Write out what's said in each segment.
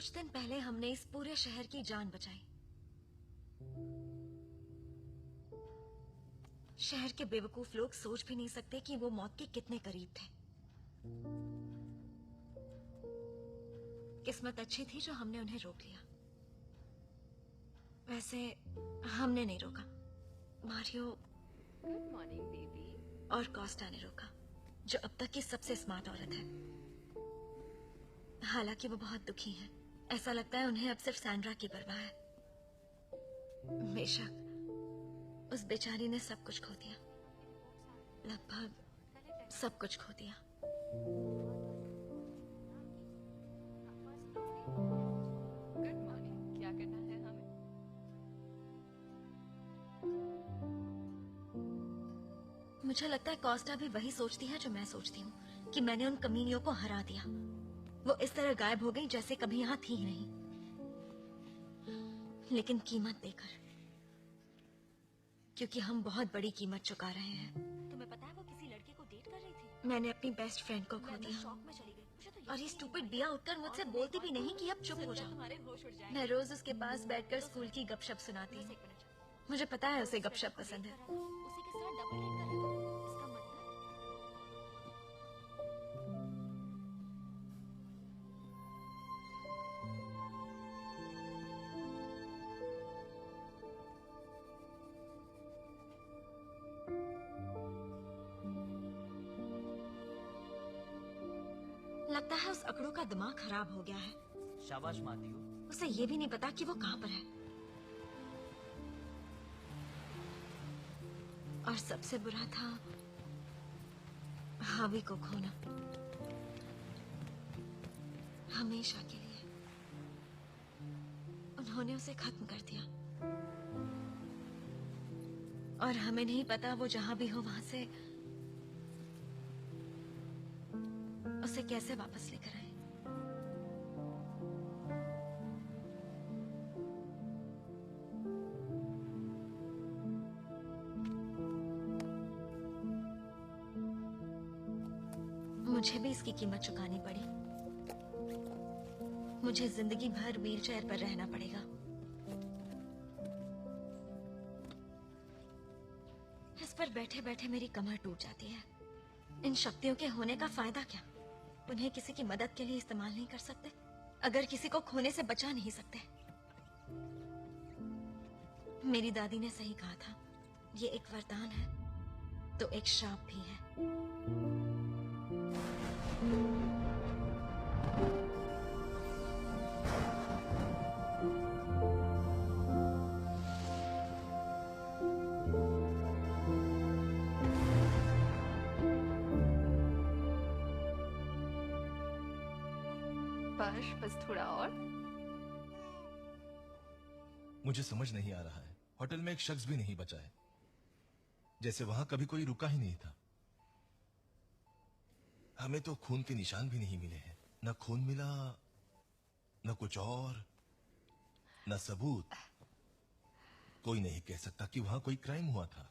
कुछ दिन पहले हमने इस पूरे शहर की जान बचाई। शहर के बेवकूफ लोग सोच भी नहीं सकते कि वो मौत के कितने करीब थे। किस्मत अच्छी थी जो हमने उन्हें रोक लिया। वैसे हमने नहीं रोका, मारियो गुड मॉर्निंग बेबी और कॉस्टा ने रोका, जो अब तक की सबसे स्मार्ट औरत है। हालांकि वो बहुत दुखी हैं। ऐसा लगता है उन्हें अब सिर्फ सैंड्रा की परवाह है। बेशक उस बेचारी ने सब कुछ खो दिया, लगभग सब कुछ खो दिया। Good morning. क्या करना है हमें? मुझे लगता है कॉस्टा भी वही सोचती है जो मैं सोचती हूँ, कि मैंने उन कमीनियों को हरा दिया। वो इस तरह गायब हो गई जैसे कभी यहाँ थी ही नहीं, लेकिन कीमत देकर, क्योंकि हम बहुत बड़ी कीमत चुका रहे हैं। तुम्हें पता है वो किसी लड़के को डेट कर रही थी? मैंने अपनी बेस्ट फ्रेंड को खो मैं दिया, शॉक में चली गई। मुझे तो और ये यकीन स्टूपिड नहीं बिया उठकर मुझसे बोलती भी नहीं कि अब चुप हो जाओ। तुम्हारे होश उड़ जाएंगे। मैं रोज उसके पास बैठकर स्कूल की गपशप सुनाती बस हूँ। एक मिनट। मुझे पता है उसे गपशप पसंद है। उसी के साथ डबल डेट कर रहे थे। इसका मतलब लगता है उस अकड़ू का दिमाग खराब हो गया है। शाबाश मातियो। उसे ये भी नहीं पता कि वो कहाँ पर है। और सबसे बुरा था हावी को खोना, हमेशा के लिए। उन्होंने उसे खत्म कर दिया, और हमें नहीं पता वो जहां भी हो वहां से उसे कैसे वापस लेकर आए। मुझे भी इसकी कीमत चुकानी पड़ी। मुझे जिंदगी भर व्हीलचेयर पर रहना पड़ेगा। इस पर बैठे बैठे मेरी कमर टूट जाती है। इन शक्तियों के होने का फायदा क्या? उन्हें किसी की मदद के लिए इस्तेमाल नहीं कर सकते? अगर किसी को खोने से बचा नहीं सकते? मेरी दादी ने सही कहा था, ये एक वरदान है तो एक श्राप भी है। बस थोड़ा और। मुझे समझ नहीं आ रहा है, होटल में एक शख्स भी नहीं बचा है, जैसे वहां कभी कोई रुका ही नहीं था। हमें तो खून के निशान भी नहीं मिले हैं। न खून मिला, न कुछ और, न सबूत। कोई नहीं कह सकता कि वहां कोई क्राइम हुआ था।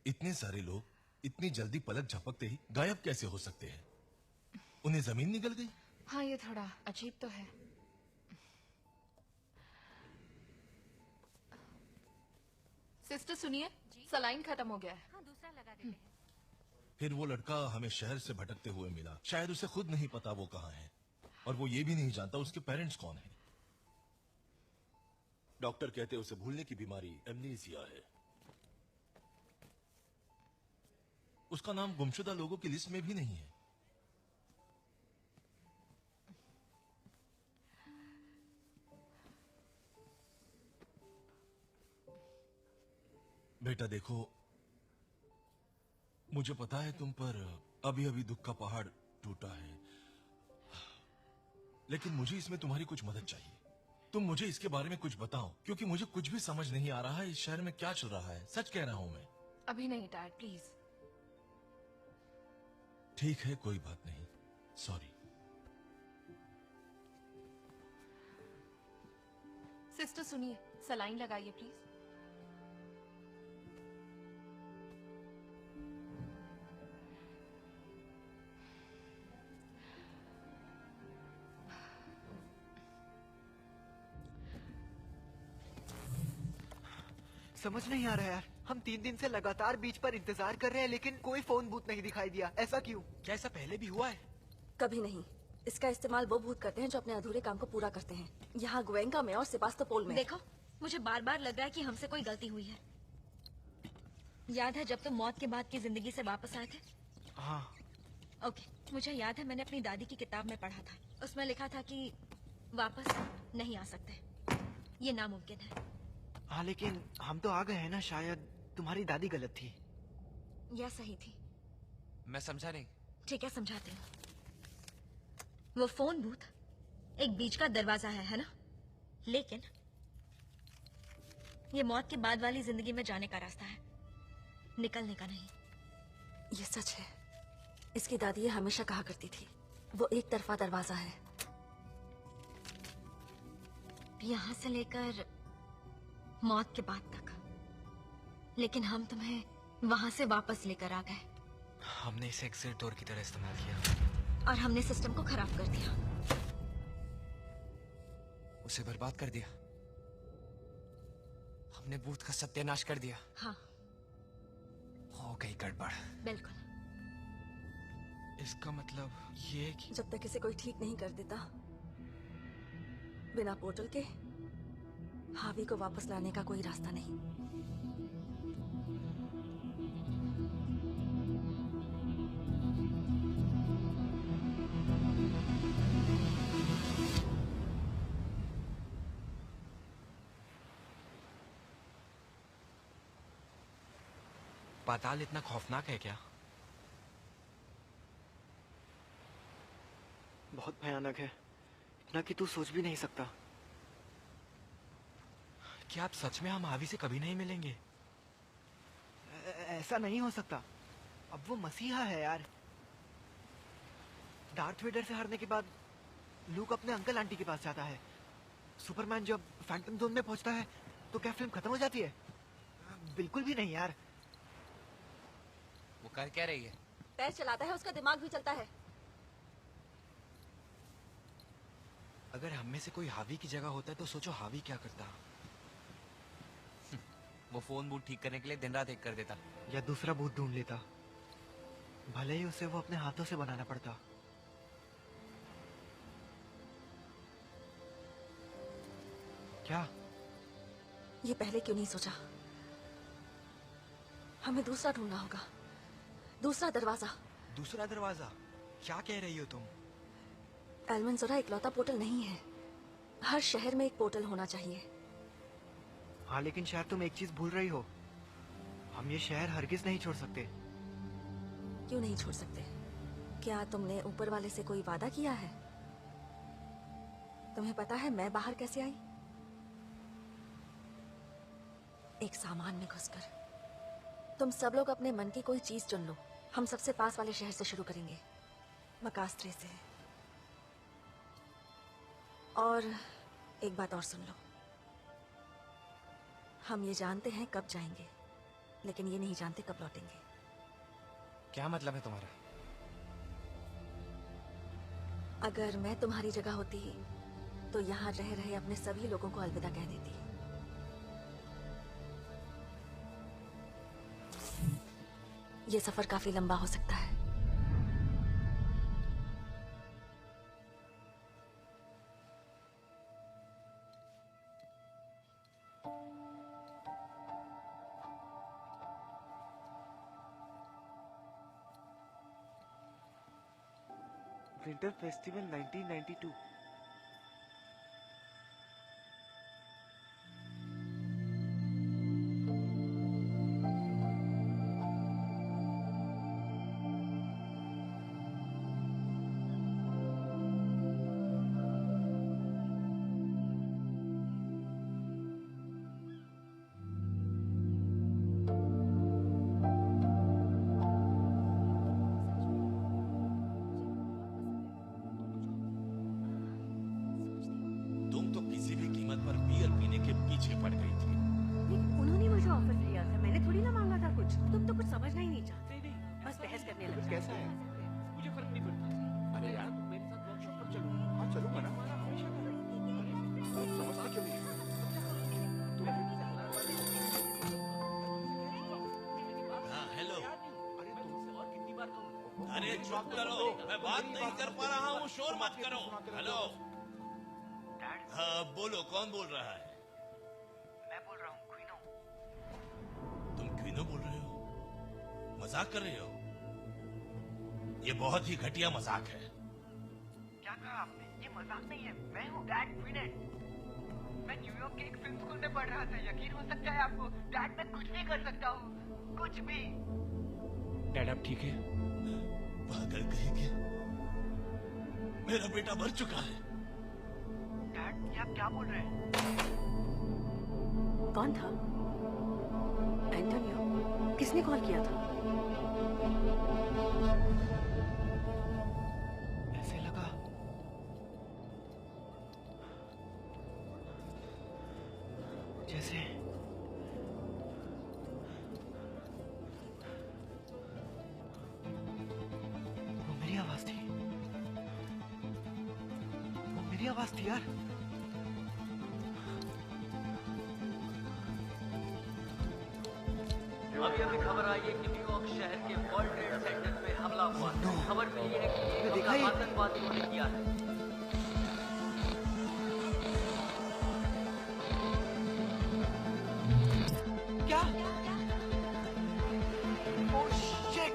इतने सारे लोग इतनी जल्दी पलक झपकते ही गायब कैसे हो सकते हैं? उन्हें जमीन निगल गई? हाँ, ये थोड़ा अजीब तो है। सिस्टर सुनिए, सलाइन खत्म हो गया है। हाँ, दूसरा लगा देते हैं। फिर वो लड़का हमें शहर से भटकते हुए मिला। शायद उसे खुद नहीं पता वो कहाँ है, और वो ये भी नहीं जानता उसके पेरेंट्स कौन हैं। डॉक्टर कहते उसे भूलने की बीमारी एमनीसिया है। उसका नाम गुमशुदा लोगों की लिस्ट में भी नहीं है। बेटा देखो, मुझे पता है तुम पर अभी अभी दुख का पहाड़ टूटा है, लेकिन मुझे इसमें तुम्हारी कुछ मदद चाहिए। तुम मुझे इसके बारे में कुछ बताओ, क्योंकि मुझे कुछ भी समझ नहीं आ रहा है इस शहर में क्या चल रहा है। सच कह रहा हूं मैं। अभी नहीं डैड, प्लीज। ठीक है, कोई बात नहीं, सॉरी। सिस्टर सुनिए, सलाइन लगाइए प्लीज। समझ नहीं आ रहा यार, हम 3 दिन से लगातार बीच पर इंतजार कर रहे हैं लेकिन कोई फोन बूथ नहीं दिखाई दिया। ऐसा क्यों? क्या ऐसा पहले भी हुआ है? कभी नहीं। इसका इस्तेमाल वो भूत करते हैं जो अपने अधूरे काम को पूरा करते हैं। यहाँ ग्वेंका में और सेबास्तोपोल में। देखो, मुझे बार बार लग रहा है कि हमसे कोई गलती हुई है। याद है जब तुम मौत के बाद की जिंदगी से वापस आए थे? हाँ। ओके, मुझे याद है मैंने अपनी दादी की किताब में पढ़ा था। उसमें लिखा था कि वापस नहीं आ सकते, ये नामुमकिन है। हाँ लेकिन हम तो आ गए हैं ना, शायद तुम्हारी दादी गलत थी। या सही थी। मैं समझा नहीं। ठीक है, समझाती हूँ। वो फोन बूथ एक बीच का दरवाजा है ना? लेकिन ये मौत के बाद वाली जिंदगी में जाने का रास्ता है, निकलने का नहीं। ये सच है। इसकी दादी ये हमेशा कहा करती थी, वो एक तरफा दरवाजा है। यहाँ से लेकर मौत के बाद तक। लेकिन हम तुम्हें वहां से वापस लेकर आ गए हमने इसे एग्जिट डोर की तरह इस्तेमाल किया और हमने सिस्टम को खराब कर दिया। उसे बर्बाद कर दिया। हमने बूथ का सत्यानाश कर दिया। हाँ, हो गई गड़बड़। बिल्कुल। इसका मतलब ये कि जब तक इसे कोई ठीक नहीं कर देता, बिना पोर्टल के हावी को वापस लाने का कोई रास्ता नहीं। पाताल इतना खौफनाक है क्या? बहुत भयानक है, इतना कि तू सोच भी नहीं सकता। क्या आप सच में हम हावी से कभी नहीं मिलेंगे? ऐसा नहीं हो सकता। अब वो मसीहा है यार। डार्थ वेडर से हारने के बाद लूक अपने अंकल आंटी के पास जाता है। सुपरमैन जब फैंटम जोन में पहुंचता है तो क्या फिल्म खत्म हो जाती है? बिल्कुल भी नहीं यार। वो कर क्या रही है? पैर चलाता है, उसका दिमाग भी चलता है। अगर हम में से कोई हावी की जगह होता है तो सोचो हावी क्या करता। वो फोन बूथ ठीक करने के लिए दिन रात एक कर देता। या दूसरा भूत ढूंढ लेता, भले ही उसे वो अपने हाथों से बनाना पड़ता। क्या? ये पहले क्यों नहीं सोचा? हमें दूसरा ढूंढना होगा, दूसरा दरवाजा। दूसरा दरवाजा? क्या कह रही हो तुम? एलमंजोरा इकलौता पोर्टल नहीं है। हर शहर में एक पोर्टल होना चाहिए। हाँ लेकिन शायद तुम एक चीज भूल रही हो, हम ये शहर हरगिज नहीं छोड़ सकते। क्यों नहीं छोड़ सकते? क्या तुमने ऊपर वाले से कोई वादा किया है? तुम्हें पता है मैं बाहर कैसे आई? एक सामान में घुसकर। तुम सब लोग अपने मन की कोई चीज चुन लो। हम सबसे पास वाले शहर से शुरू करेंगे, मकास्त्रे से। और एक बात और सुन लो, हम ये जानते हैं कब जाएंगे, लेकिन ये नहीं जानते कब लौटेंगे। क्या मतलब है तुम्हारा? अगर मैं तुम्हारी जगह होती तो यहाँ रह रहे अपने सभी लोगों को अलविदा कह देती। ये सफर काफी लंबा हो सकता है। Winter festival 1992। तुम तो किसी भी कीमत पर बियर पीने के पीछे पड़ गई थी। उन्होंने मुझे ऑफर किया था, मैंने थोड़ी ना मांगा था कुछ। तुम तो कुछ समझना ही नहीं चाहते, बस बहस करने लग कैसा है? मुझे फर्क नहीं पड़ता। अरे यार तुम मेरे साथ वर्कशॉप पर चलो। हाँ चलूंगा ना। समझता क्यों नहीं? अरे चुप करो, मैं बात नहीं कर पा रहा हूँ, शोर मत करो। हेलो, हाँ बोलो, कौन बोल रहा है? मैं बोल रहा हूँ, क्वीनो। तुम क्वीनो बोल रहे हो? मजाक कर रहे हो? ये बहुत ही घटिया मजाक है। क्या कहा आपने? ये मजाक नहीं है, मैं हूँ डैड क्वीनेट। मैं न्यूयॉर्क के एक फिल्म स्कूल में पढ़ रहा था, यकीन हो सकता है आपको? डैड मैं कुछ भी कर सकता हूँ, कुछ भी। डैड आप ठीक है? पागल कहेंगे, मेरा बेटा मर चुका है। डैड ये आप क्या बोल रहे हैं? कौन था? एंटोनियो? किसने कॉल किया था? ऐसे लगा जैसे वो मेरी आवाज थी। वो मेरी आवाज थी यार। अभी खबर आई है कि न्यूयॉर्क शहर के वर्ल्ड ट्रेड सेंटर पे हमला हुआ। खबर मिली है कि ये हमला आतंकवादियों ने किया है। क्या? Oh shit!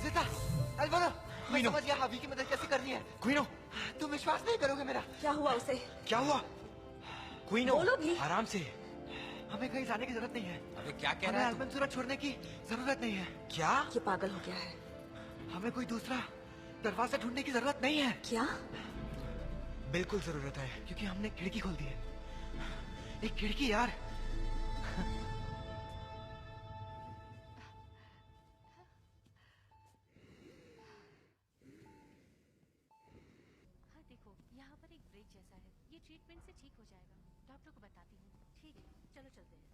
जिता, अल्वारो, मैं समझ गया हावी की मदद कैसे करनी है। क्वीनो, तुम विश्वास नहीं करोगे मेरा। क्या हुआ उसे? क्या हुआ? क्वीनो, बोलो भी। आराम से। हमें कहीं जाने की जरूरत नहीं है। अबे क्या कह हमें रहा है तू? अल्बनसुरा छोड़ने की जरूरत नहीं है। क्या? ये पागल हो गया है। हमें कोई दूसरा दरवाजा ढूंढने की जरूरत नहीं है। क्या? बिल्कुल जरूरत है। क्योंकि हमने खिड़की खोल दी है। एक खिड़की यार। हाँ देखो, यहाँ पर एक ब्रेक जैसा है, ये ट्रीटमेंट से ठीक हो जाएगा। डॉक्टर को बताती हूँ। ठीक है, चलो चलते हैं।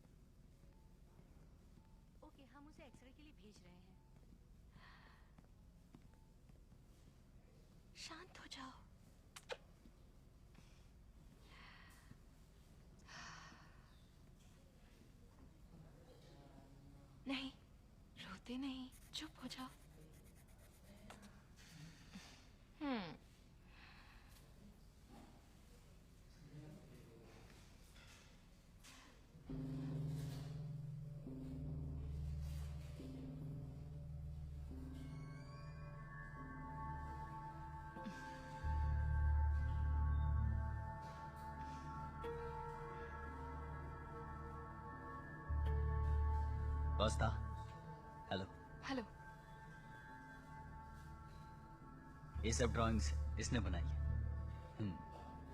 ओके, हम उसे एक्सरे के लिए भेज रहे हैं। शांत हो जाओ। नहीं, रोते नहीं, चुप हो जाओ। वास्ता, हेलो। हेलो। ये सब ड्राइंग्स इसने बनाई है।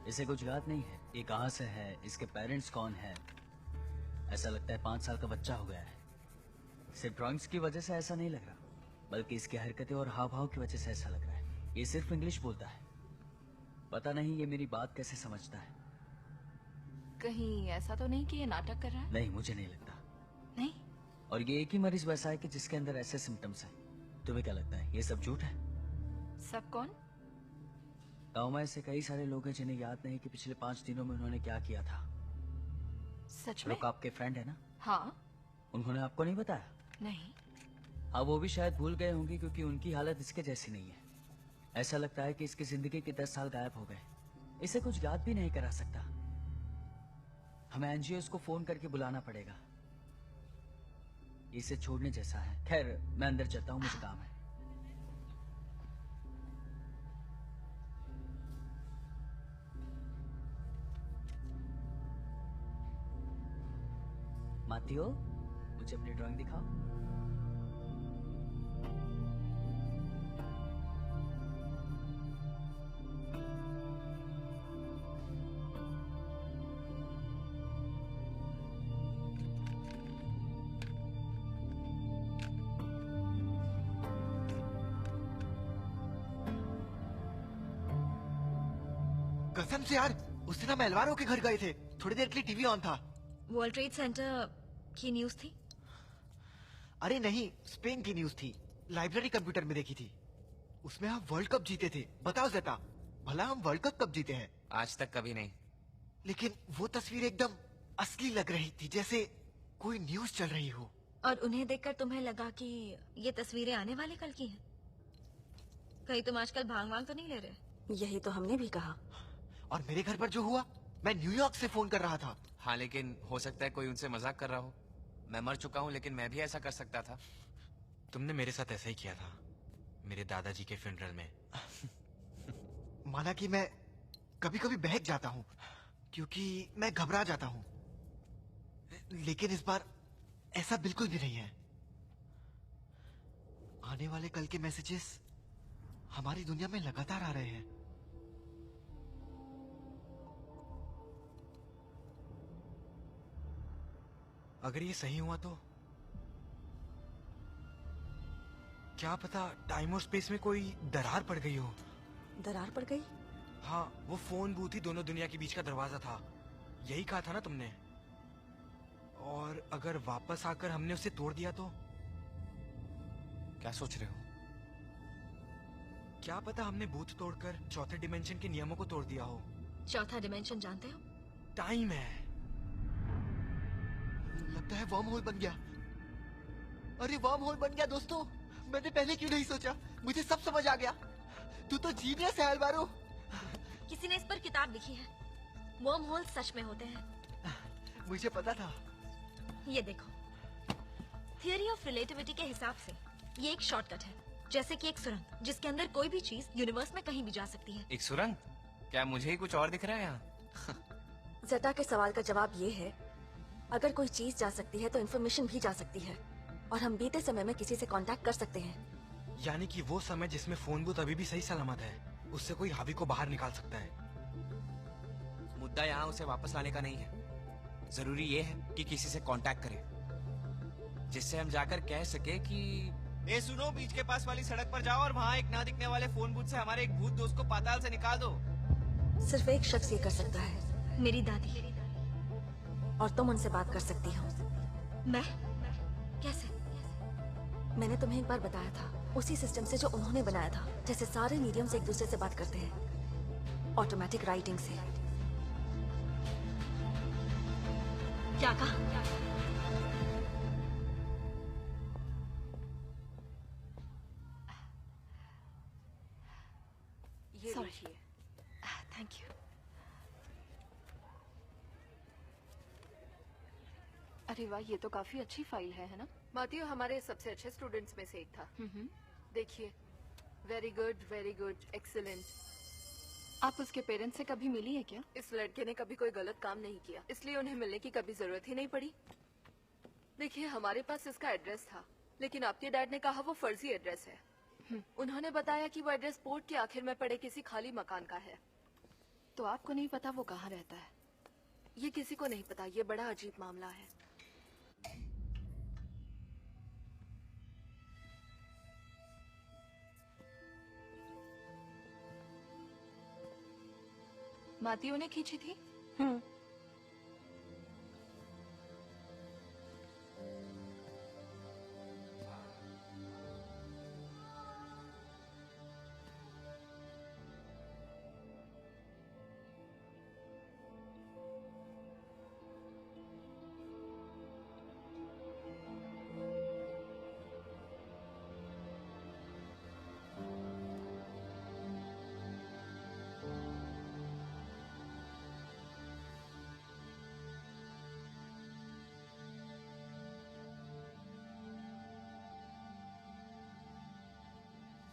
इसे कुछ याद नहीं है ये कहाँ से है, इसके पेरेंट्स कौन है। ऐसा लगता है 5 साल का बच्चा हो गया है। सिर्फ ड्राइंग्स की वजह से ऐसा नहीं लग रहा, बल्कि इसकी हरकतें और हाव भाव की वजह से ऐसा लग रहा है। ये सिर्फ इंग्लिश बोलता है। पता नहीं ये मेरी बात कैसे समझता है। कहीं ऐसा तो नहीं कि ये नाटक कर रहा है? नहीं, मुझे नहीं लगता। नहीं। और ये एक ही मरीज वैसा है कि जिसके अंदर ऐसे सिम्टम्स हैं। तुम्हें क्या लगता है ये सब झूठ है? सब कौन? गाँव में ऐसे कई सारे लोग हैं जिन्हें याद नहीं कि पिछले 5 दिनों में उन्होंने क्या किया था। सच में? लोग आपके फ्रेंड है ना? हाँ। उन्होंने आपको नहीं बताया? नहीं। हाँ, वो भी शायद भूल गए होंगे क्योंकि उनकी हालत इसके जैसी नहीं है। ऐसा लगता है कि इसकी जिंदगी के 10 साल गायब हो गए। इसे कुछ याद भी नहीं करा सकता। हमें एनजीओ को फोन करके बुलाना पड़ेगा। इसे छोड़ने जैसा है। खैर, मैं अंदर चलता हूँ, मुझे काम है। माथियो, मुझे अपनी ड्राइंग दिखाओ। कसम से यार, उस दिन हम एल्वारो के घर गए थे। थोड़ी देर के लिए टीवी ऑन था। वर्ल्ड ट्रेड सेंटर की न्यूज थी? अरे नहीं, स्पेन की न्यूज थी। लाइब्रेरी कंप्यूटर में देखी थी। उसमें आप वर्ल्ड कप जीते थे। बताओ जेता, भला हम वर्ल्ड कप कब जीते हैं? आज तक कभी नहीं। लेकिन वो तस्वीर एकदम असली लग रही थी, जैसे कोई न्यूज चल रही हो। और उन्हें देखकर तुम्हें लगा कि ये तस्वीरें आने वाले कल की हैं? कहीं तुम आजकल भांग वांग तो नहीं ले रहे? यही तो हमने भी कहा। और मेरे घर पर जो हुआ, मैं न्यूयॉर्क से फोन कर रहा था। हाँ, लेकिन हो सकता है कोई उनसे मजाक कर रहा हो। मैं मर चुका हूँ, लेकिन मैं भी ऐसा कर सकता था। तुमने मेरे साथ ऐसा ही किया था मेरे दादाजी के फ्यूनरल में। माना कि मैं कभी कभी बहक जाता हूँ क्योंकि मैं घबरा जाता हूँ, लेकिन इस बार ऐसा बिल्कुल भी नहीं है। आने वाले कल के मैसेजेस हमारी दुनिया में लगातार आ रहे हैं। अगर ये सही हुआ तो क्या पता टाइम और स्पेस में कोई दरार पड़ गई हो। दरार पड़ गई? हाँ, वो फोन बूथ ही दोनों दुनिया के बीच का दरवाजा था। यही कहा था ना तुमने? और अगर वापस आकर हमने उसे तोड़ दिया तो? क्या सोच रहे हो? क्या पता हमने बूथ तोड़कर चौथे डिमेंशन के नियमों को तोड़ दिया हो। चौथा डिमेंशन जानते हो? टाइम है। लगता है वर्म होल बन गया। अरे वर्म होल बन गया दोस्तों। मैंने पहले क्यों नहीं सोचा? मुझे सब समझ आ गया। तू तो जीनियस है अलवारो। किसी ने इस पर किताब लिखी है। वर्म होल सच में होते हैं। मुझे पता था। ये देखो, थियरी ऑफ रिलेटिविटी के हिसाब से ये एक शॉर्टकट है, जैसे कि एक सुरंग जिसके अंदर कोई भी चीज यूनिवर्स में कहीं भी जा सकती है। एक सुरंग? क्या मुझे ही कुछ और दिख रहा है यहाँ? जटा के सवाल का जवाब ये है, अगर कोई चीज जा सकती है तो इन्फॉर्मेशन भी जा सकती है, और हम बीते समय में किसी से कांटेक्ट कर सकते हैं। यानी कि वो समय जिसमें फोन बूथ अभी भी सही सलामत है, उससे कोई हावी को बाहर निकाल सकता है। मुद्दा यहाँ उसे वापस लाने का नहीं है। जरूरी ये है कि किसी से कांटेक्ट करें, जिससे हम जाकर कह सके कि ए सुनो, बीच के पास वाली सड़क पर जाओ और वहाँ एक ना दिखने वाले फोन बूथ से हमारे एक भूत दोस्त को पाताल से निकाल दो। सिर्फ एक शख्स ये कर सकता है। मेरी दादी। और तुम उनसे बात कर सकती हो। मैं? कैसे? मैंने तुम्हें एक बार बताया था, उसी सिस्टम से जो उन्होंने बनाया था, जैसे सारे मीडियम्स एक दूसरे से बात करते हैं, ऑटोमेटिक राइटिंग से। क्या कहा? ये लीजिए। Thank you. अरे वाह, ये तो काफी अच्छी फाइल है ना? माथियो हमारे सबसे अच्छे स्टूडेंट्स में से एक था। देखिए, वेरी गुड, एक्सीलेंट। आप उसके पेरेंट्स से कभी मिली है क्या? इस लड़के ने कभी कोई गलत काम नहीं किया, इसलिए उन्हें मिलने की कभी जरूरत ही नहीं पड़ी। देखिए, हमारे पास इसका एड्रेस था, लेकिन आपके डैड ने कहा वो फर्जी एड्रेस है। उन्होंने बताया कि वो एड्रेस पोर्ट के आखिर में पड़े किसी खाली मकान का है। तो आपको नहीं पता वो कहाँ रहता है? ये किसी को नहीं पता। ये बड़ा अजीब मामला है। मातियों ने खींची थी?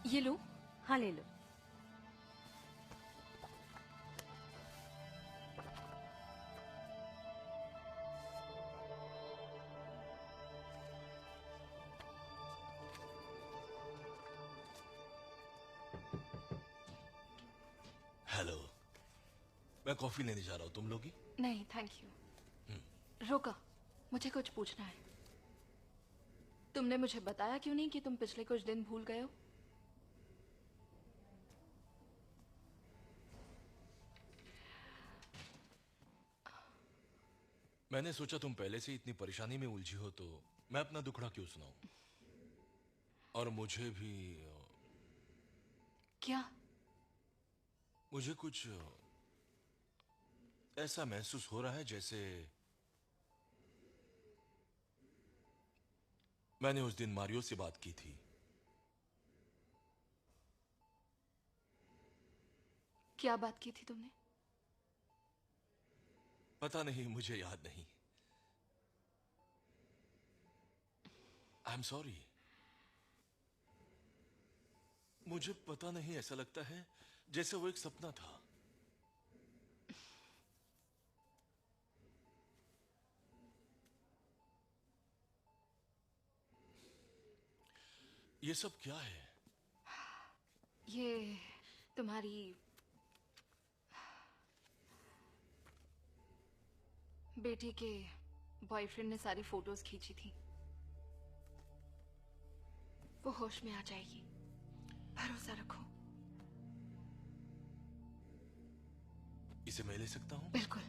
ये लो। हाँ, ले लो। हेलो, मैं कॉफी लेने जा रहा हूँ, तुम लोगी? नहीं थैंक यू। रोका, मुझे कुछ पूछना है। तुमने मुझे बताया क्यों नहीं कि तुम पिछले कुछ दिन भूल गए हो? मैंने सोचा तुम पहले से इतनी परेशानी में उलझी हो तो मैं अपना दुखड़ा क्यों सुनाऊं। और मुझे भी क्या? मुझे कुछ ऐसा महसूस हो रहा है जैसे मैंने उस दिन मारियो से बात की थी। क्या बात की थी तुमने? पता नहीं, मुझे याद नहीं। I am sorry. मुझे पता नहीं, ऐसा लगता है जैसे वो एक सपना था। ये सब क्या है? ये तुम्हारी बेटी के बॉयफ्रेंड ने सारी फोटोज खींची थी। वो होश में आ जाएगी, भरोसा रखो। इसे मैं ले सकता हूं? बिल्कुल।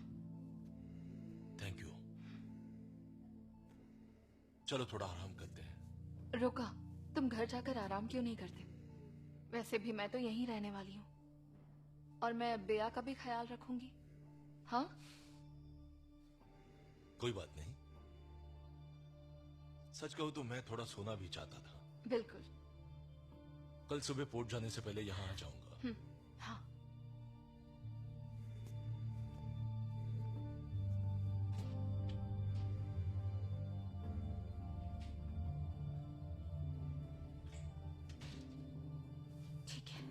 Thank you. चलो थोड़ा आराम करते हैं। रोका, तुम घर जाकर आराम क्यों नहीं करते? वैसे भी मैं तो यहीं रहने वाली हूँ और मैं बेया का भी ख्याल रखूंगी। हाँ, कोई बात नहीं। सच कहूं तो मैं थोड़ा सोना भी चाहता था। बिल्कुल। कल सुबह पोर्ट जाने से पहले यहां आ जाऊंगा। हाँ। ठीक है,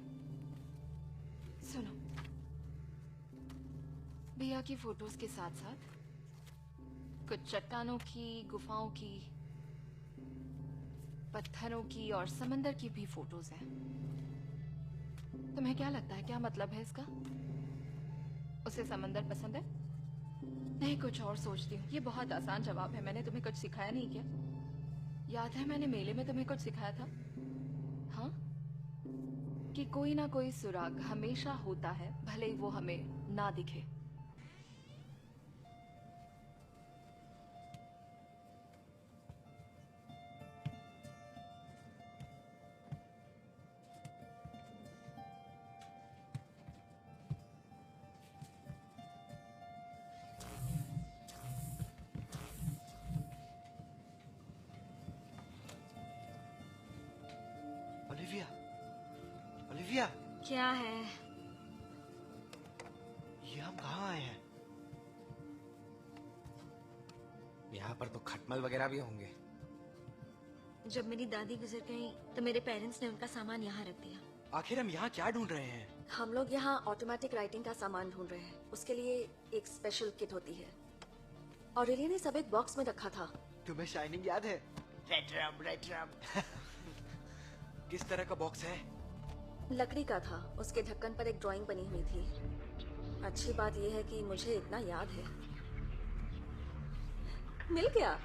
सुनो, भैया की फोटोज के साथ साथ कुछ चट्टानों की, गुफाओं की, पत्थरों की और समंदर की भी फोटोज हैं। तुम्हें क्या लगता है, क्या मतलब है इसका? उसे समंदर पसंद है? नहीं, कुछ और सोचती हूँ। ये बहुत आसान जवाब है। मैंने तुम्हें कुछ सिखाया नहीं क्या? याद है मैंने मेले में तुम्हें कुछ सिखाया था? हाँ, कि कोई ना कोई सुराग हमेशा होता है, भले ही वो हमें ना दिखे। ओलिविया, ओलिविया, क्या है? ये हम कहाँ आए हैं? यहाँ पर तो खटमल वगैरह भी होंगे। जब मेरी दादी गुजर गई तो मेरे पेरेंट्स ने उनका सामान यहाँ रख दिया। आखिर हम यहाँ क्या ढूंढ रहे हैं? हम लोग यहाँ ऑटोमेटिक राइटिंग का सामान ढूंढ रहे हैं। उसके लिए एक स्पेशल किट होती है और रिली ने सब एक बॉक्स में रखा था। तुम्हें शाइनिंग याद है? रेड रम। किस तरह का बॉक्स है? लकड़ी का था। उसके ढक्कन पर एक ड्राइंग बनी हुई थी। अच्छी बात यह है कि मुझे इतना याद है। मिल गया।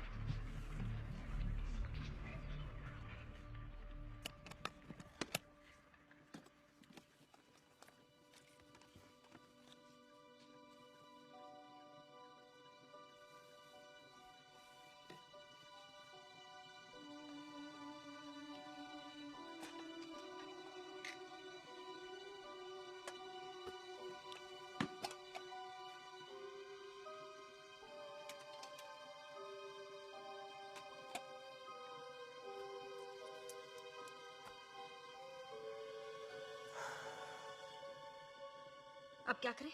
अब क्या करें?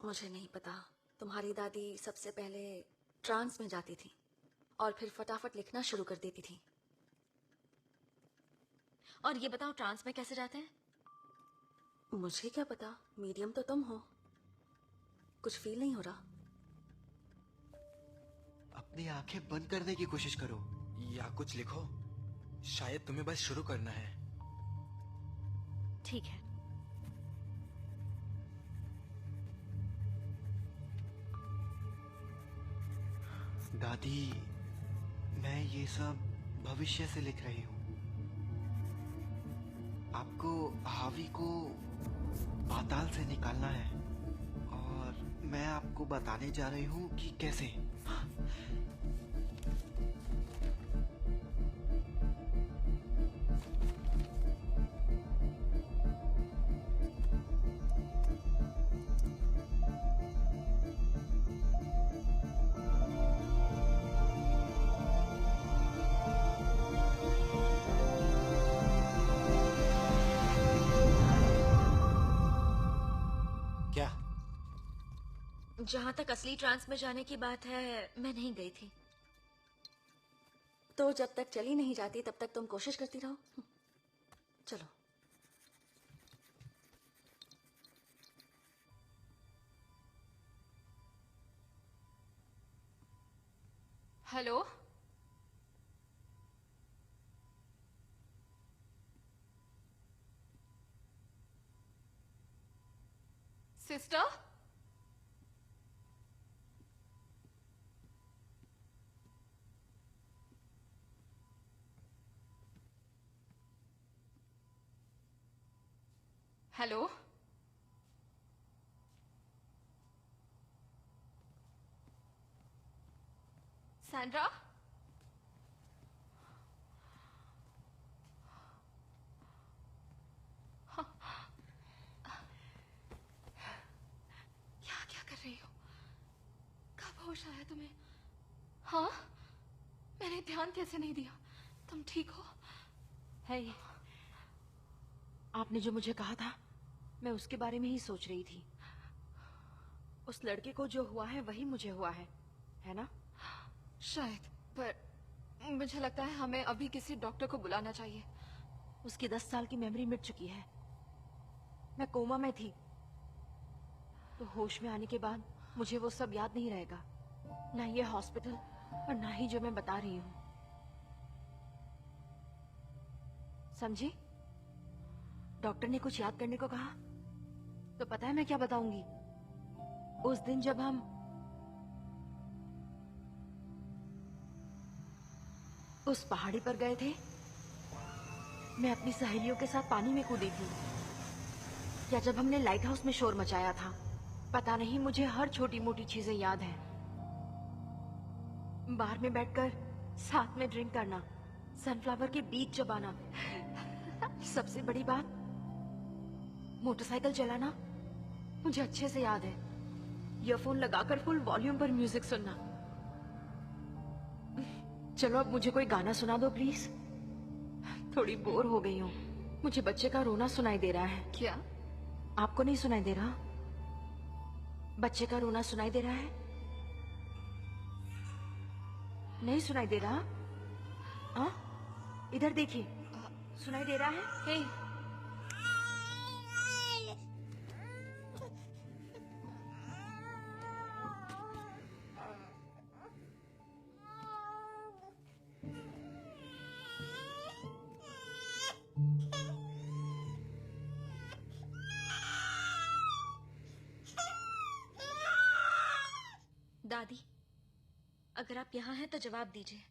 मुझे नहीं पता। तुम्हारी दादी सबसे पहले ट्रांस में जाती थी और फिर फटाफट लिखना शुरू कर देती थी। और ये बताओ, ट्रांस में कैसे जाते हैं? मुझे क्या पता, मीडियम तो तुम हो। कुछ फील नहीं हो रहा? अपनी आंखें बंद करने की कोशिश करो या कुछ लिखो। शायद तुम्हें बस शुरू करना है। ठीक है। दादी, मैं ये सब भविष्य से लिख रही हूँ। आपको हावी को पाताल से निकालना है और मैं आपको बताने जा रही हूँ कि कैसे। क्या? जहां तक असली ट्रांस में जाने की बात है, मैं नहीं गई थी। तो जब तक चली नहीं जाती तब तक तुम कोशिश करती रहो। चलो। Hello, sister? Hello, Sandra? क्या कर रही हो? कब होश आया तुम्हें? हाँ, मैंने ध्यान कैसे नहीं दिया? तुम ठीक हो? है, आपने जो मुझे कहा था, मैं उसके बारे में ही सोच रही थी। उस लड़के को जो हुआ है वही मुझे हुआ है ना? शायद, पर मुझे लगता है हमें अभी किसी डॉक्टर को बुलाना चाहिए। उसकी 10 साल की मेमोरी मिट चुकी है। मैं कोमा में थी, तो होश में आने के बाद मुझे वो सब याद नहीं रहेगा, ना ये हॉस्पिटल और ना ही जो मैं बता रही हूँ। समझी? डॉक्टर ने कुछ याद करने को कहा, तो पता है मैं क्या बताऊंगी? उस दिन जब हम उस पहाड़ी पर गए थे, मैं अपनी सहेलियों के साथ पानी में कूदी थी, या जब हमने लाइट हाउस में शोर मचाया था। पता नहीं, मुझे हर छोटी मोटी चीजें याद हैं। बार में बैठकर साथ में ड्रिंक करना, सनफ्लावर के बीज चबाना, सबसे बड़ी बात, मोटरसाइकिल चलाना मुझे अच्छे से याद है। ईयरफोन लगाकर फुल वॉल्यूम पर म्यूजिक सुनना। चलो अब मुझे कोई गाना सुना दो प्लीज। थोड़ी बोर हो गई हूँ। मुझे बच्चे का रोना सुनाई दे रहा है। क्या? आपको नहीं सुनाई दे रहा? बच्चे का रोना सुनाई दे रहा है? नहीं सुनाई दे रहा? हाँ, इधर देखिए, सुनाई दे रहा है? हे, दादी, अगर आप यहाँ हैं तो जवाब दीजिए।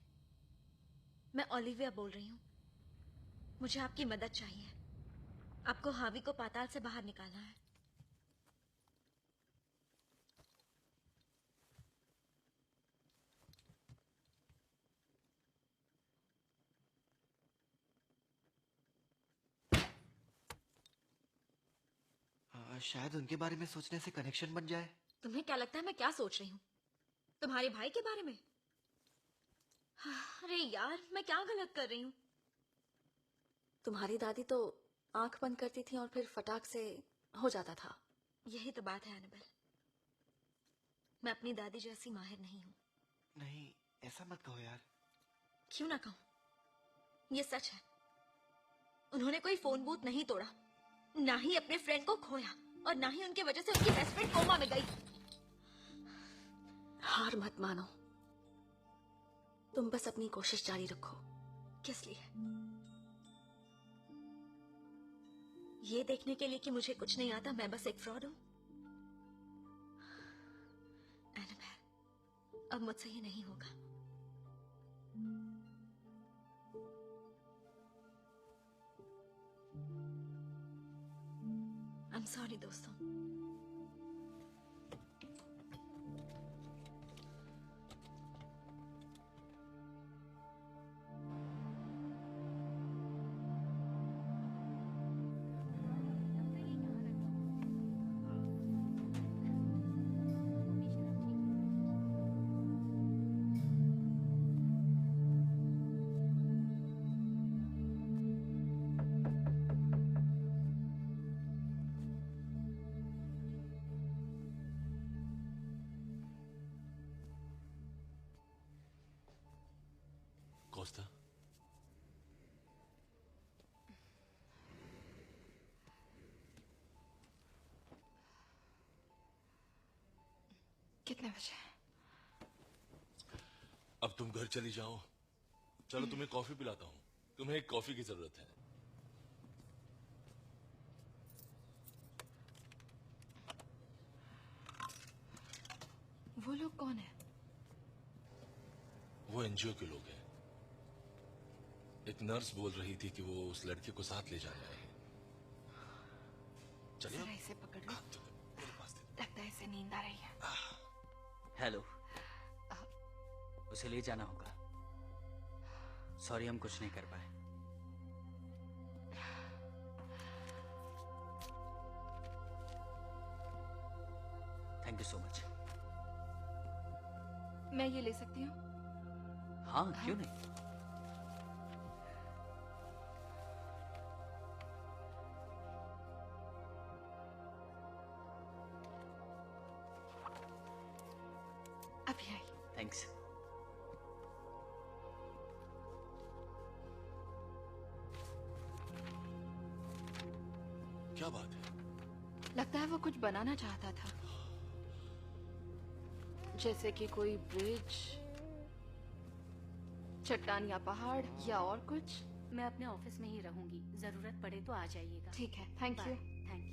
मैं ओलिविया बोल रही हूँ। मुझे आपकी मदद चाहिए। आपको हावी को पाताल से बाहर निकालना है। शायद उनके बारे में सोचने से कनेक्शन बन जाए। तुम्हें क्या लगता है मैं क्या सोच रही हूँ? तुम्हारे भाई के बारे में? अरे यार, मैं क्या गलत कर रही हूँ? तुम्हारी दादी तो आंख बंद करती थी और फिर फटाक से हो जाता था। यही तो बात है एनाबेल। मैं अपनी दादी जैसी माहिर नहीं हूँ। नहीं, ऐसा मत कहो यार। क्यों ना कहूँ? ये सच है। उन्होंने कोई फोन बूथ नहीं तोड़ा, ना ही अपने फ्रेंड को खोया, और ना ही उनकी वजह से उनकी बेस्ट फ्रेंड कोमा में गई। हार मत मानो, तुम बस अपनी कोशिश जारी रखो। किस लिए? ये देखने के लिए कि मुझे कुछ नहीं आता, मैं बस एक फ्रॉड हूं? एनाबेल, अब मुझसे ये नहीं होगा। आई एम सॉरी दोस्तों। कॉस्ता। कितने बजे? अब तुम घर चली जाओ। चलो तुम्हें कॉफी पिलाता हूँ। तुम्हें एक कॉफी की जरूरत है। वो लोग कौन है? वो एनजीओ के लोग हैं। एक नर्स बोल रही थी कि वो उस लड़के को साथ ले जाने आए हैं। चलिए जरा इसे पकड़ लो। लगता है इसे नींद आ रही है। हेलो। उसे ले जाना होगा। सॉरी, हम कुछ नहीं कर पाए। Thank you so much. मैं ये ले सकती हूँ? हाँ, क्यों नहीं। अभी आई। थैंक्स। क्या बात है? लगता है वो कुछ बनाना चाहता था, जैसे कि कोई ब्रिज, चट्टान या पहाड़ या और कुछ। मैं अपने ऑफिस में ही रहूंगी, जरूरत पड़े तो आ जाइएगा। ठीक है, thank you. Thank you.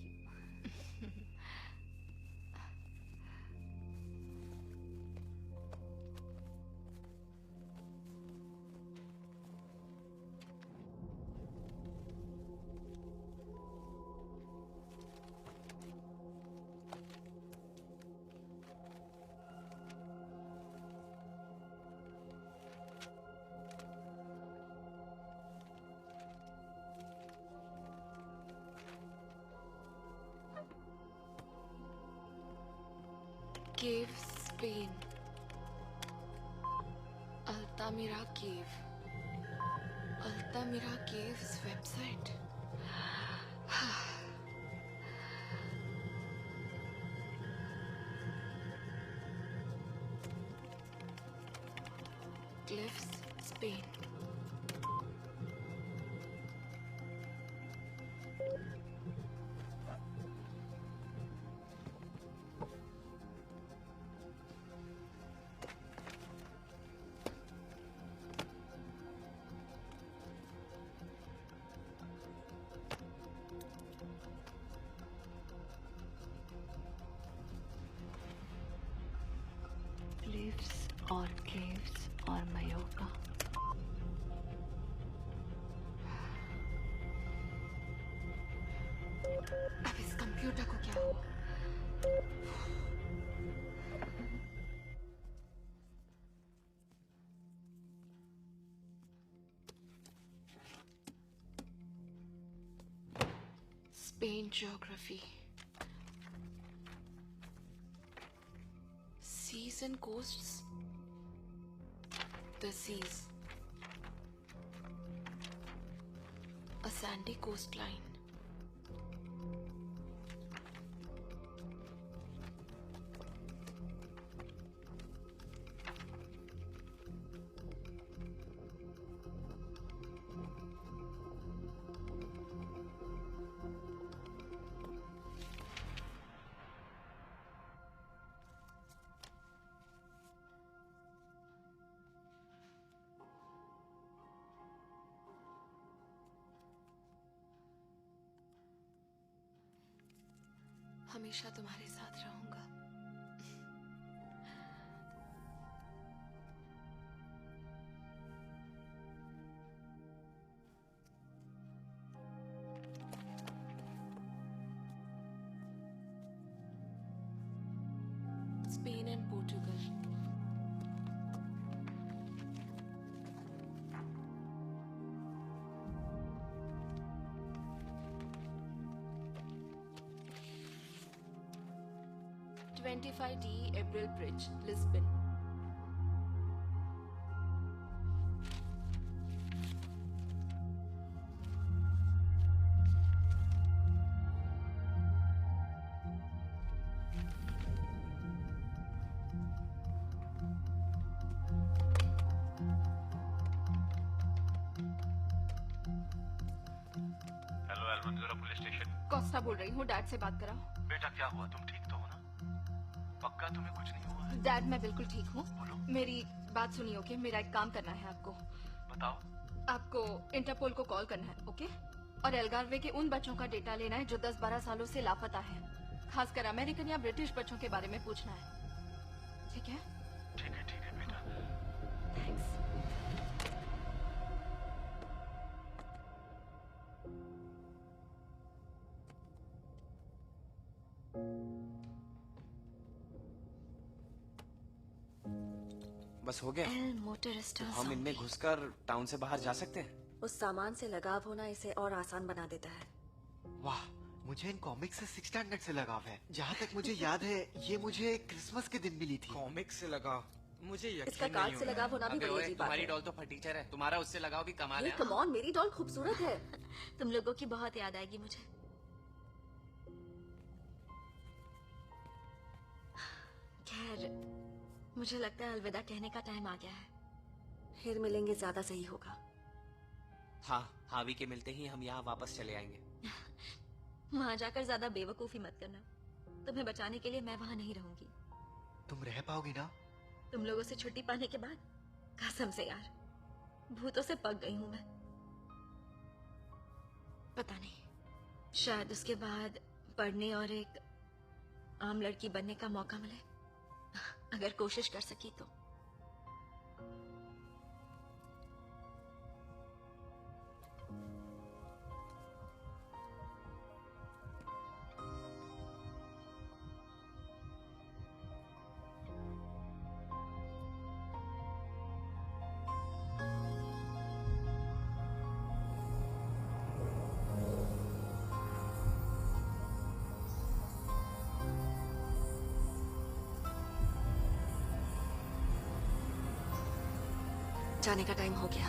Cave Spain, Altamira cave, Altamira caves website. Cliffs Spain. Cliffs और केव्स और मयोका। अब इस कंप्यूटर को क्या हुआ? Spain geography. Seas and coasts. The seas. A sandy coastline. हमेशा तुम्हारे साथ रहूंगा। Spain and Portugal. (25D) April Bridge, Lisbon. सोनीजोरा पुलिस स्टेशन। कोस्टा बोल रही हूँ, डैड से बात कराओ। बेटा क्या हुआ, तुम ठीक तो हो ना? पक्का तुम्हें कुछ नहीं हुआ है? डैड मैं बिल्कुल ठीक हूँ। मेरी बात सुनिए, ओके? मेरा एक काम करना है आपको। बताओ। आपको इंटरपोल को कॉल करना है, ओके? और एल्गारवे के उन बच्चों का डेटा लेना है जो 10-12 सालों से लापता है। खासकर अमेरिकन या ब्रिटिश बच्चों के बारे में पूछना है, ठीक है? ठीक है बेटा। थैंक्स। बस हो गया? एल मोटरिस्टा तो हम इनमें घुसकर टाउन से बाहर जा सकते हैं? उस सामान से लगाव होना इसे और आसान बना देता है। वाह, मुझे इन कॉमिक्स से 6th स्टैंडर्ड से लगाव है। जहाँ तक मुझे याद है, ये मुझे क्रिसमस के दिन मिली थी। कॉमिक्स से लगाव? मुझे यकीन इसका कार्ड से लगाव होना भी बड़ी अजीब बात तुम्हारी है। डॉल तो फटीचर है, तुम्हारा उससे लगाव भी कमाल है। कम ऑन, मेरी डॉल खूबसूरत है। तुम लोगों की बहुत याद आएगी मुझे। खैर, मुझे लगता है अलविदा कहने का टाइम आ गया है। फिर मिलेंगे ज्यादा सही होगा। हाँ, हावी के मिलते ही हम यहाँ वापस चले आएंगे। वहां जाकर ज्यादा बेवकूफी मत करना। तुम्हें बचाने के लिए मैं वहां नहीं रहूंगी। तुम रह पाओगी ना? तुम लोगों से छुट्टी पाने के बाद कसम से यार, भूतों से पक गई हूं मैं। पता नहीं, शायद उसके बाद पढ़ने और एक आम लड़की बनने का मौका मिले, अगर कोशिश कर सकी तो। जाने का टाइम हो गया।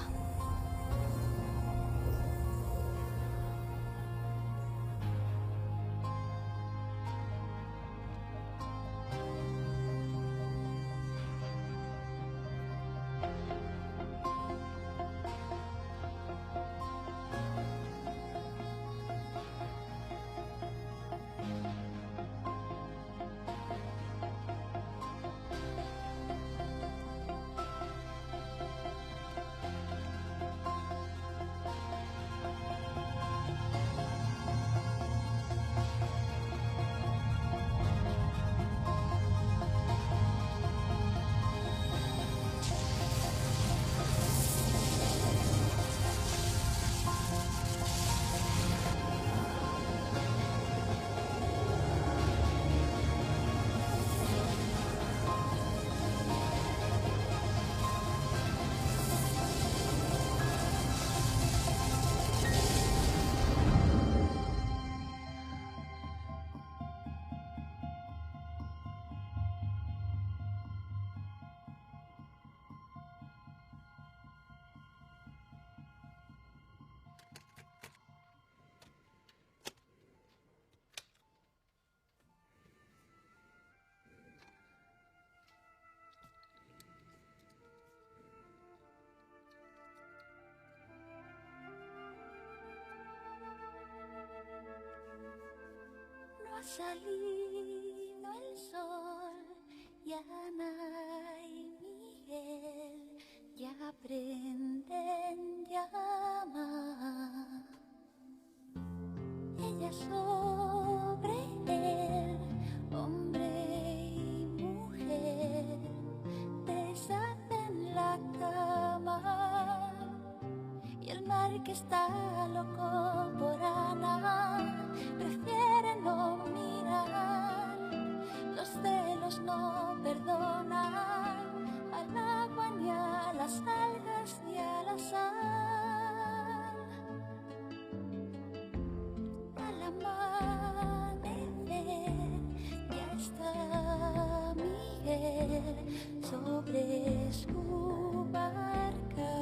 Ha salido el sol, y Ana y Miguel ya prenden llama. Ella sobre él, hombre y mujer, deshacen la cama. Y el mar que está loco por Ana prefiere no mirar. Los celos no perdonan al agua ni a las algas ni a la sal. Al amanecer ya está Miguel sobre su barca.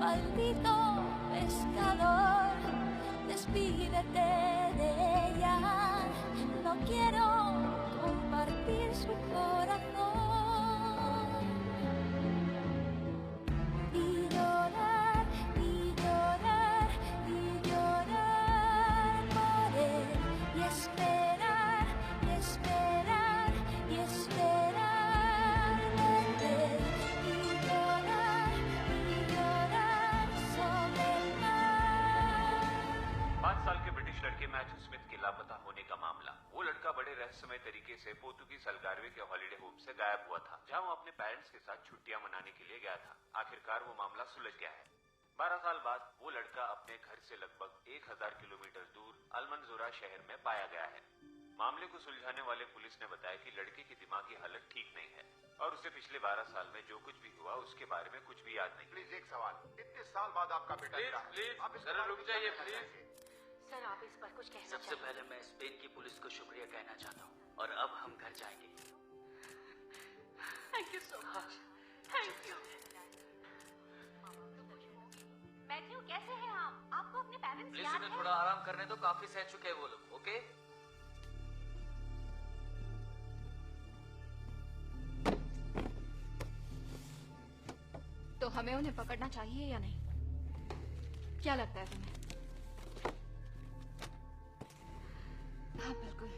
maldito pescador, despídete de ella. No quiero compartir su corazón. Y llorar, y llorar, y llorar por él. Y esperar, y esperar, y esperar volver. Y llorar sobre el mar. 5 साल के British लड़के Matthew Smith के लापता होने का मामला। वो लड़का बड़े रहस्यमय तरीके से पोर्तुगीज अल्गार्वे के हॉलिडे होम से गायब हुआ था, जहां वो अपने पेरेंट्स के साथ छुट्टियां मनाने के लिए गया था। आखिरकार वो मामला सुलझ गया है। 12 साल बाद वो लड़का अपने घर से लगभग 1000 किलोमीटर दूर अल्मंजोरा शहर में पाया गया है। मामले को सुलझाने वाले पुलिस ने बताया कि लड़के की दिमागी हालत ठीक नहीं है और उसे पिछले 12 साल में जो कुछ भी हुआ उसके बारे में कुछ भी याद नहीं। प्लीज एक सवाल, इतने साल बाद आपका बेटा मिला है, आप इस जरा रुक जाइए प्लीज। सर आप इस पर कुछ कहना सबसे पहले मैं स्पेन की पुलिस को शुक्रिया कहना चाहता हूँ और अब हम घर जाएंगे। Thank you so much. Thank you. Matthew कैसे हैं आप? आपको अपने पेरेंट्स प्लीज याद उन्हें है? थोड़ा आराम करने दो, काफी सह चुके हैं वो लोग। ओके तो हमें उन्हें पकड़ना चाहिए या नहीं? क्या लगता है तुम्हें? हाँ बिल्कुल।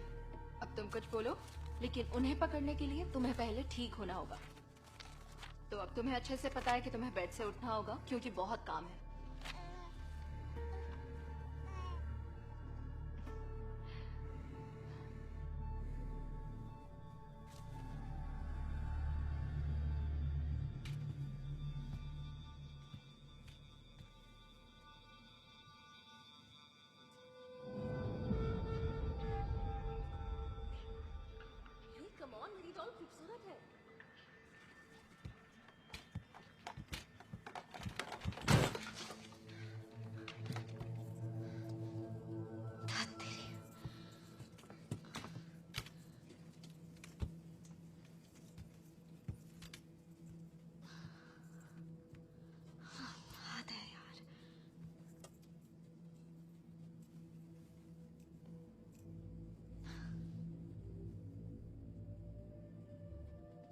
अब तुम कुछ बोलो, लेकिन उन्हें पकड़ने के लिए तुम्हें पहले ठीक होना होगा। तो अब तुम्हें अच्छे से पता है कि तुम्हें बेड से उठना होगा क्योंकि बहुत काम है।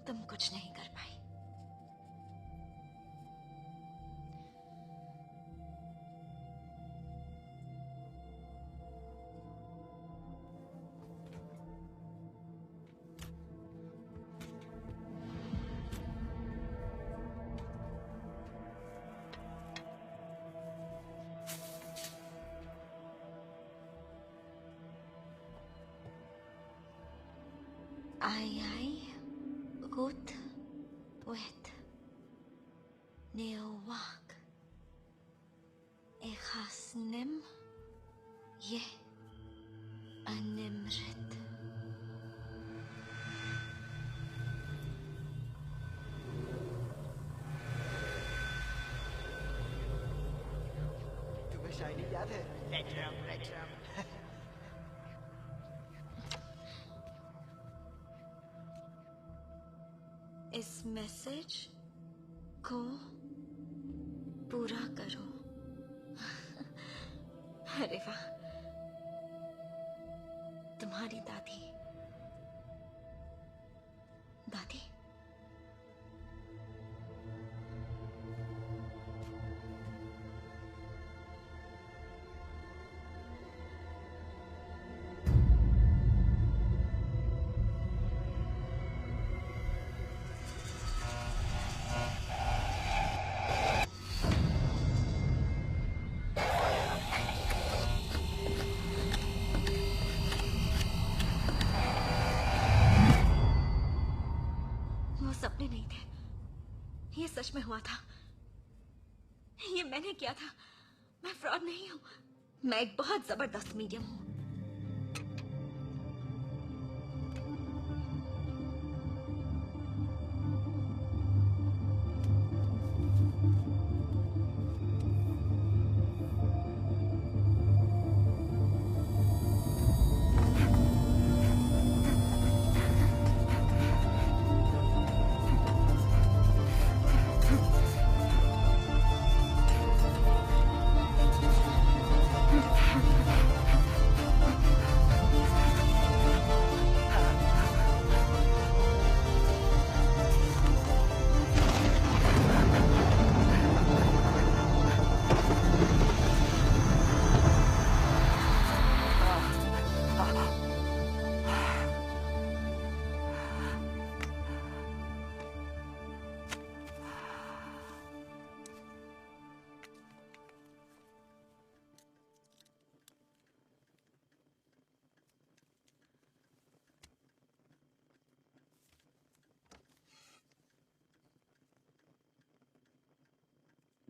तुम कुछ नहीं कर पाई। Ai gut wet neowak echasnem ye animrit. तुम्हें शाइनी याद है? लेटरम। इस मैसेज को पूरा करो। अरे वाह, तुम्हारी दादी। सपने नहीं थे, ये सच में हुआ था। ये मैंने किया था। मैं फ्रॉड नहीं हूँ, मैं एक बहुत जबरदस्त मीडियम हूँ।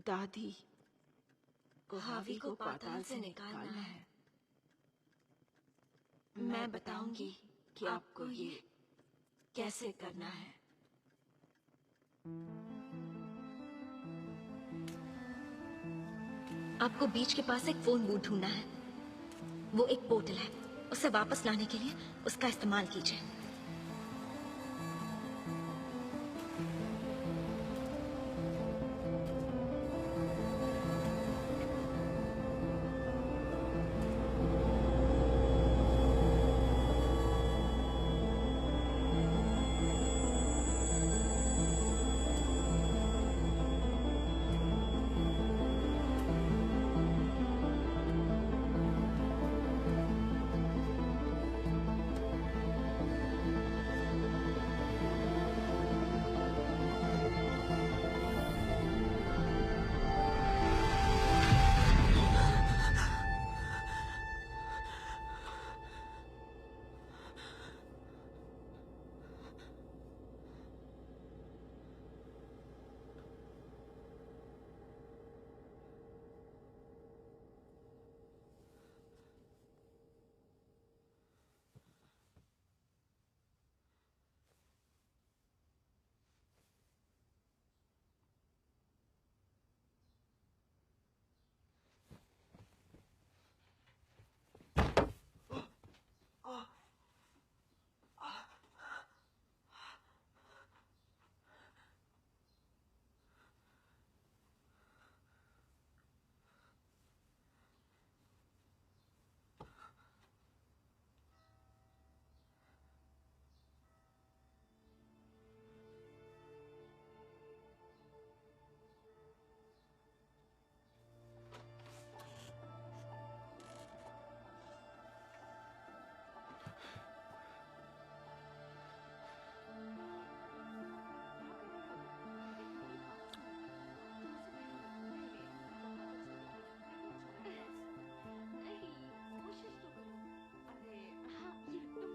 दादी को हावी को पाताल से निकालना है। मैं बताऊंगी कि आपको ये कैसे करना है। आपको बीच के पास एक फोन बूथ ढूंढना है। वो एक पोर्टल है, उसे वापस लाने के लिए उसका इस्तेमाल कीजिए।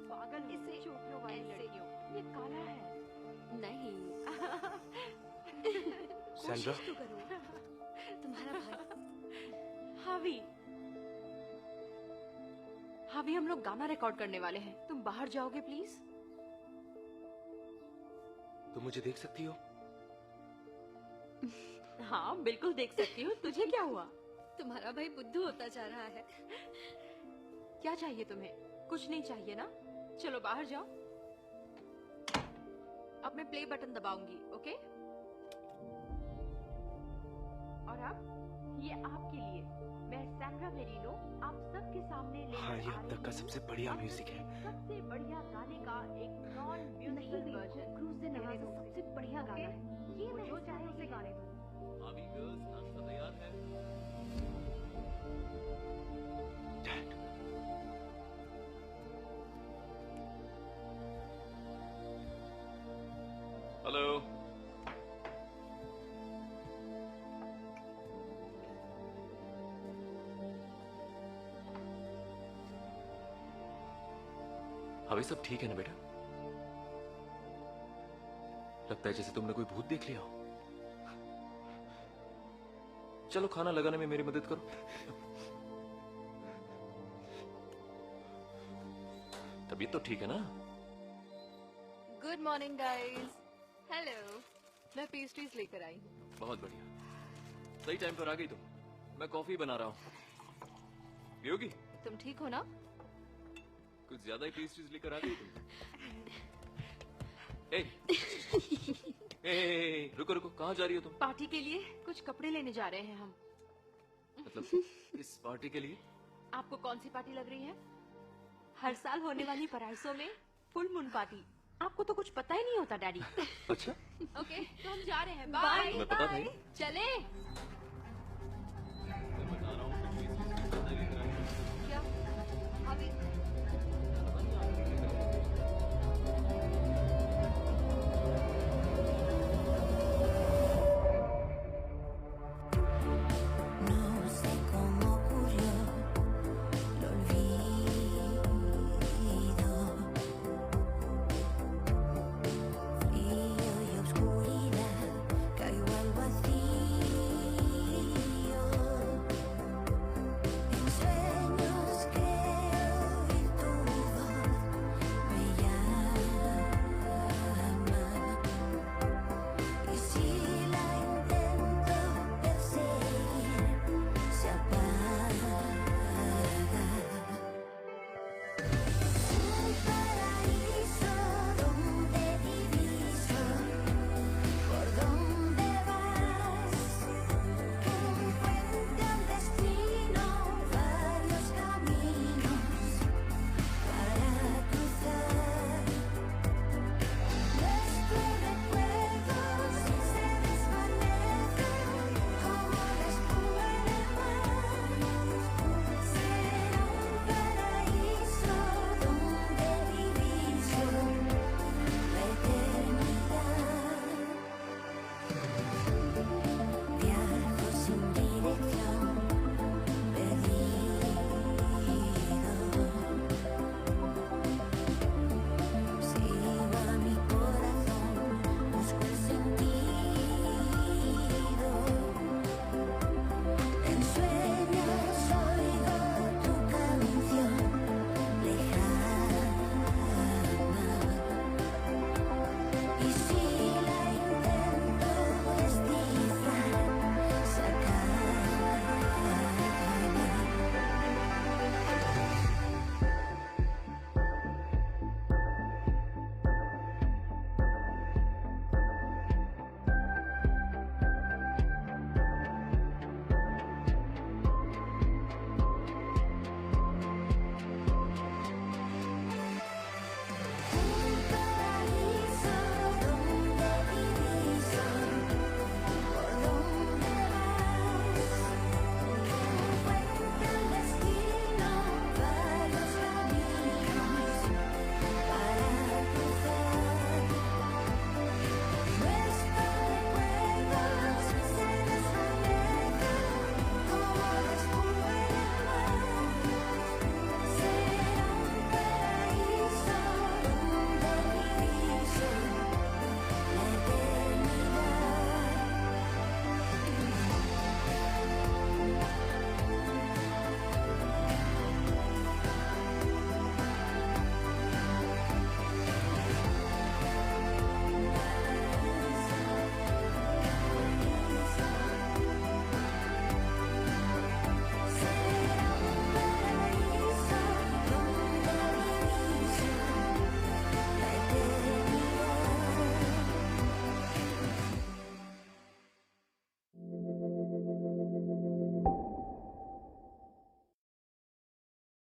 पागल इसे चोटियों वाली लड़कियों, ये काला है। नहीं सैंड्रा, कोशिश तो करो। तुम्हारा भाई हावी, हावी हम लोग गाना रिकॉर्ड करने वाले हैं। तुम बाहर जाओगे प्लीज? तुम मुझे देख सकती हो? हाँ बिल्कुल देख सकती हूँ। तुझे क्या हुआ? तुम्हारा भाई बुद्धू होता जा रहा है। क्या चाहिए तुम्हें? कुछ नहीं चाहिए ना? चलो बाहर जाओ। अब मैं प्ले बटन दबाऊंगी, ओके? और अब ये आपके लिए, मैं सैंड्रा मेरिनो आप सबके सामने लेकर हाँ, ये अब तक का सबसे बढ़िया म्यूजिक है। सबसे बढ़िया गाने का एक नॉन म्यूजिकल वर्जन। क्रूज से नवाजा सबसे बढ़िया गाना है। ये जो चाहे उसे गाने दो। अभी गर्ल्स नाश्ता तैयार है। हेलो। अभी सब ठीक है ना बेटा? लगता है जैसे तुमने कोई भूत देख लिया हो। चलो खाना लगाने में मेरी मदद करो। तबीयत तो ठीक है ना? Good morning guys. हेलो, मैं पेस्ट्रीज लेकर आई हूँ। बहुत बढ़िया, सही टाइम पर आ गई तुम। मैं कॉफी बना रहा हूँ, पियोगी? तुम ठीक हो ना? कुछ ज्यादा ही पेस्ट्रीज लेकर आ गई तुम। ए, रुको रुको, कहाँ जा रही हो तुम? पार्टी के लिए कुछ कपड़े लेने जा रहे हैं हम। मतलब इस पार्टी के लिए? आपको कौन सी पार्टी लग रही है? हर साल होने वाली पराइसों में फुल मून पार्टी। आपको तो कुछ पता ही नहीं होता डैडी। अच्छा। ओके, तो हम जा रहे हैं। बाय। तुम्हें पता नहीं? चले।